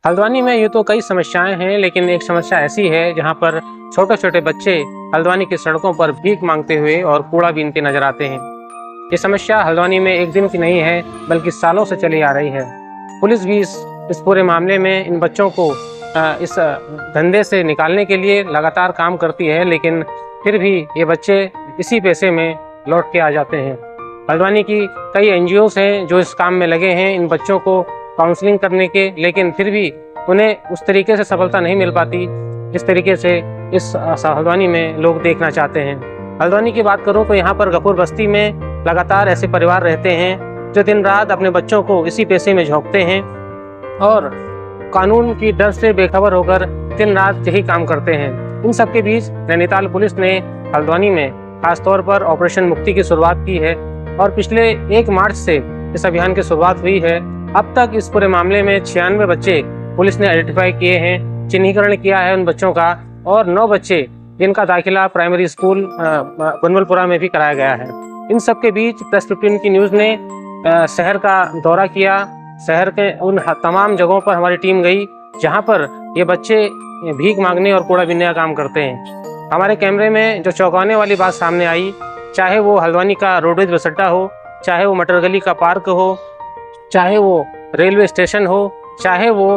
हल्द्वानी में यूँ तो कई समस्याएं हैं, लेकिन एक समस्या ऐसी है जहां पर छोटे छोटे बच्चे हल्द्वानी की सड़कों पर भीख मांगते हुए और कूड़ा बीनते नजर आते हैं। ये समस्या हल्द्वानी में एक दिन की नहीं है, बल्कि सालों से चली आ रही है। पुलिस भी इस पूरे मामले में इन बच्चों को इस धंधे से निकालने के लिए लगातार काम करती है, लेकिन फिर भी ये बच्चे इसी पैसे में लौट के आ जाते हैं। हल्द्वानी की कई एनजीओस हैं जो इस काम में लगे हैं इन बच्चों को काउंसलिंग करने के, लेकिन फिर भी उन्हें उस तरीके से सफलता नहीं मिल पाती जिस तरीके से इस हल्द्वानी में लोग देखना चाहते हैं। हल्द्वानी की बात करूं तो यहाँ पर गफूर बस्ती में लगातार ऐसे परिवार रहते हैं जो दिन रात अपने बच्चों को इसी पैसे में झोंकते हैं और कानून की डर से बेखबर होकर दिन रात यही काम करते हैं। इन सब के बीच नैनीताल पुलिस ने हल्द्वानी में खासतौर पर ऑपरेशन मुक्ति की शुरुआत की है और पिछले 1 मार्च से इस अभियान की शुरुआत हुई है। अब तक इस पूरे मामले में 96 बच्चे पुलिस ने आइडेंटिफाई किए हैं, चिन्हीकरण किया है उन बच्चों का, और 9 बच्चे जिनका दाखिला प्राइमरी स्कूल बनवलपुरा में भी कराया गया है। इन सब के बीच प्रेस 15 की न्यूज़ ने शहर का दौरा किया। शहर के उन तमाम जगहों पर हमारी टीम गई जहां पर ये बच्चे भीख मांगने और कूड़ा बीनने का काम करते हैं। हमारे कैमरे में जो चौंकाने वाली बात सामने आई, चाहे वो हल्द्वानी का रोडवेज बस अड्डा हो, चाहे वो मटर गली का पार्क हो, चाहे वो रेलवे स्टेशन हो, चाहे वो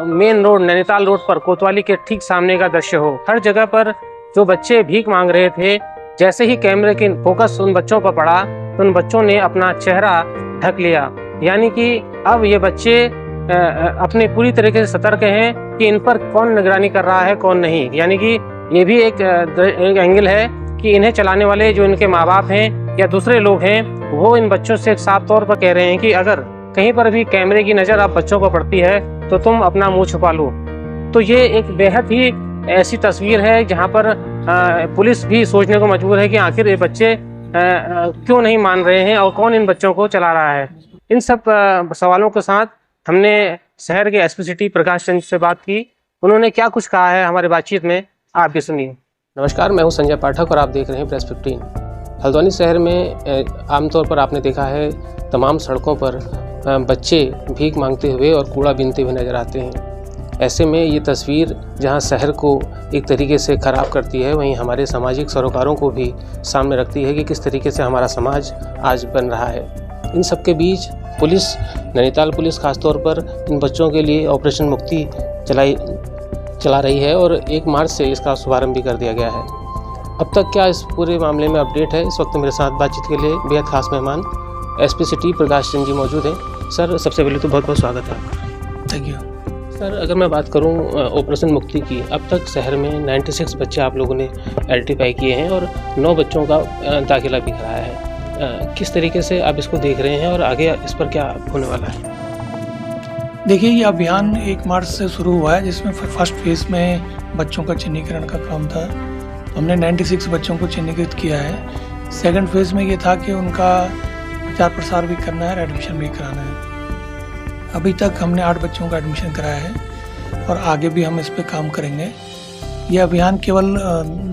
मेन रोड नैनीताल रोड पर कोतवाली के ठीक सामने का दृश्य हो, हर जगह पर जो बच्चे भीख मांग रहे थे, जैसे ही कैमरे की फोकस उन बच्चों पर पड़ा तो उन बच्चों ने अपना चेहरा ढक लिया। यानी कि अब ये बच्चे अपने पूरी तरीके से सतर्क हैं कि इन पर कौन निगरानी कर रहा है कौन नहीं। यानी कि ये भी एक एंगल है कि इन्हें चलाने वाले जो इनके माँ बाप हैं या दूसरे लोग हैं, वो इन बच्चों से साफ तौर पर कह रहे हैं कि अगर कहीं पर भी कैमरे की नज़र आप बच्चों को पड़ती है तो तुम अपना मुंह छुपा लो। तो ये एक बेहद ही ऐसी तस्वीर है जहां पर पुलिस भी सोचने को मजबूर है कि आखिर ये बच्चे क्यों नहीं मान रहे हैं और कौन इन बच्चों को चला रहा है। इन सब सवालों के साथ हमने शहर के एसपी सिटी प्रकाश चंद्र से बात की। उन्होंने क्या कुछ कहा है हमारी बातचीत में, आप भी सुनिए। नमस्कार, मैं हूं संजय पाठक और आप देख रहे हैं प्रेस 15। हल्द्वानी शहर में आमतौर पर आपने देखा है तमाम सड़कों पर बच्चे भीख मांगते हुए और कूड़ा बीनते हुए नजर आते हैं। ऐसे में ये तस्वीर जहां शहर को एक तरीके से ख़राब करती है, वहीं हमारे सामाजिक सरोकारों को भी सामने रखती है कि किस तरीके से हमारा समाज आज बन रहा है। इन सब के बीच पुलिस, नैनीताल पुलिस खासतौर पर इन बच्चों के लिए ऑपरेशन मुक्ति चला रही है और 1 मार्च से इसका शुभारंभ भी कर दिया गया है। अब तक क्या इस पूरे मामले में अपडेट है, इस वक्त मेरे साथ बातचीत के लिए बेहद खास मेहमान एसपी सिटी प्रकाश चंद्र जी मौजूद हैं। सर, सबसे पहले तो बहुत बहुत स्वागत है आपका। थैंक यू सर, अगर मैं बात करूं ऑपरेशन मुक्ति की, अब तक शहर में 96 बच्चे आप लोगों ने आइडेंटिफाई किए हैं और 9 बच्चों का दाखिला भी कराया है। किस तरीके से आप इसको देख रहे हैं और आगे इस पर क्या होने वाला है? देखिए, ये अभियान 1 मार्च से शुरू हुआ है, जिसमें फर्स्ट फेज में बच्चों का चिन्हीकरण का काम था। हमने 96 बच्चों को चिन्हीकृत किया है। सेकंड फेज में ये था कि उनका प्रचार प्रसार भी करना है और एडमिशन भी कराना है। अभी तक हमने 8 बच्चों का एडमिशन कराया है और आगे भी हम इस पे काम करेंगे। ये अभियान केवल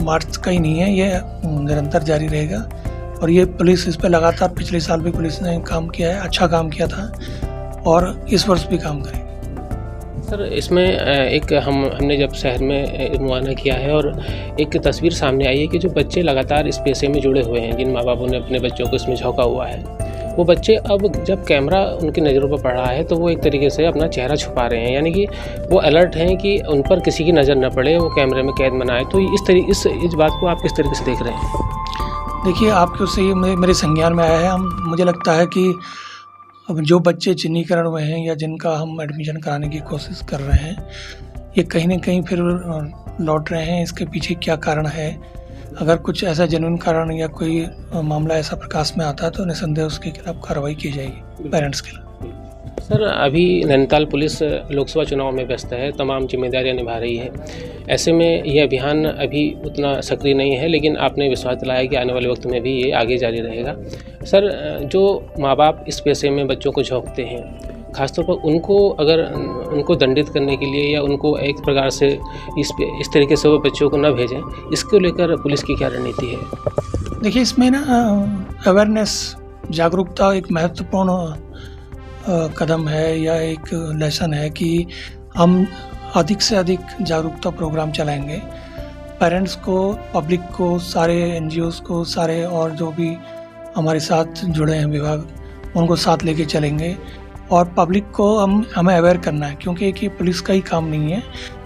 मार्च का ही नहीं है, ये निरंतर जारी रहेगा और ये पुलिस इस पे लगातार पिछले साल भी पुलिस ने काम किया है, अच्छा काम किया था और इस वर्ष भी काम करेंगे। सर, इसमें एक हमने जब शहर में मुआयना किया है और एक तस्वीर सामने आई है कि जो बच्चे लगातार इस पेशे में जुड़े हुए हैं, जिन माँ बापों ने अपने बच्चों को इसमें झोंका हुआ है, वो बच्चे अब जब कैमरा उनकी नज़रों पर पड़ रहा है तो वो एक तरीके से अपना चेहरा छुपा रहे हैं। यानी कि वो अलर्ट हैं कि उन पर किसी की नज़र न पड़े, वो कैमरे में कैद बनाए। तो इस बात को आप किस तरीके से देख रहे हैं? देखिए, आपके उससे ये मेरे संज्ञान में आया है। मुझे लगता है कि अब जो बच्चे चिन्हीकरण में हैं या जिनका हम एडमिशन कराने की कोशिश कर रहे हैं, ये कहीं ना कहीं फिर लौट रहे हैं। इसके पीछे क्या कारण है? अगर कुछ ऐसा जेन्युइन कारण या कोई मामला ऐसा प्रकाश में आता है तो निसंदेह उसके खिलाफ कार्रवाई की जाएगी पेरेंट्स के खिलाफ। सर, अभी नैनीताल पुलिस लोकसभा चुनाव में व्यस्त है, तमाम जिम्मेदारियां निभा रही है। ऐसे में ये अभियान अभी उतना सक्रिय नहीं है, लेकिन आपने विश्वास दिलाया कि आने वाले वक्त में भी ये आगे जारी रहेगा। सर, जो माँ बाप इस पेशे में बच्चों को झोंकते हैं, खासतौर पर उनको दंडित करने के लिए या उनको एक प्रकार से इस तरीके से वो बच्चों को न भेजें, इसको लेकर पुलिस की क्या रणनीति है? देखिए, इसमें ना अवेयरनेस, जागरूकता एक महत्वपूर्ण कदम है या एक लेसन है कि हम अधिक से अधिक जागरूकता प्रोग्राम चलाएंगे। पेरेंट्स को, पब्लिक को, सारे एनजीओज़ को, सारे और जो भी हमारे साथ जुड़े हैं विभाग, उनको साथ लेके चलेंगे। और पब्लिक को हमें अवेयर करना है, क्योंकि एक ये पुलिस का ही काम नहीं है।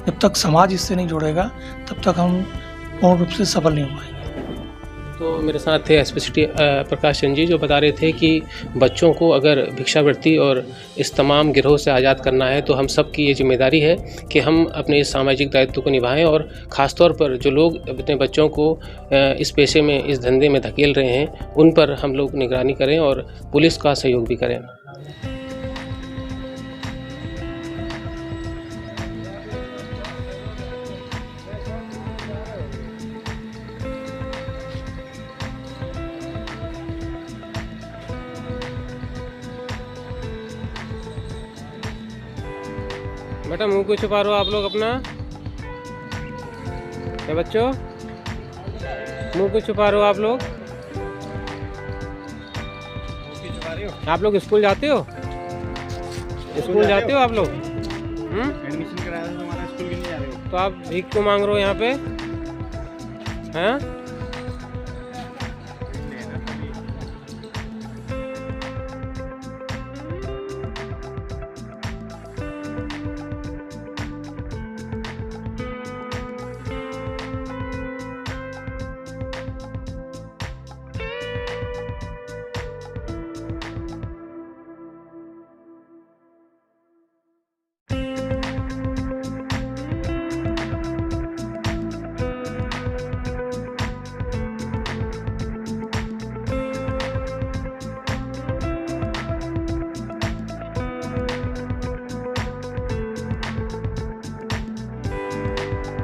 जब तक समाज इससे नहीं जुड़ेगा तब तक हम पूर्ण रूप से सफल नहीं हो पाएंगे। तो मेरे साथ थे एसपी प्रकाश चंद जी, जो बता रहे थे कि बच्चों को अगर भिक्षावृत्ति और इस तमाम गिरोह से आज़ाद करना है तो हम सब की ये जिम्मेदारी है कि हम अपने इस सामाजिक दायित्व को निभाएं, और ख़ासतौर पर जो लोग अपने बच्चों को इस पेशे में, इस धंधे में धकेल रहे हैं, उन पर हम लोग निगरानी करें और पुलिस का सहयोग भी करें। बेटा मुंह को छुपा रहे हो आप लोग अपना? क्या बच्चों, मुंह को छुपा रहे हो आप लोग? आप लोग स्कूल जाते हो? स्कूल जाते हो आप लोग? एडमिशन कराया था तो हमारा स्कूल क्यों नहीं जा रहे हो? तो आप भीख क्यों मांग रहे हो यहाँ पे? हैं?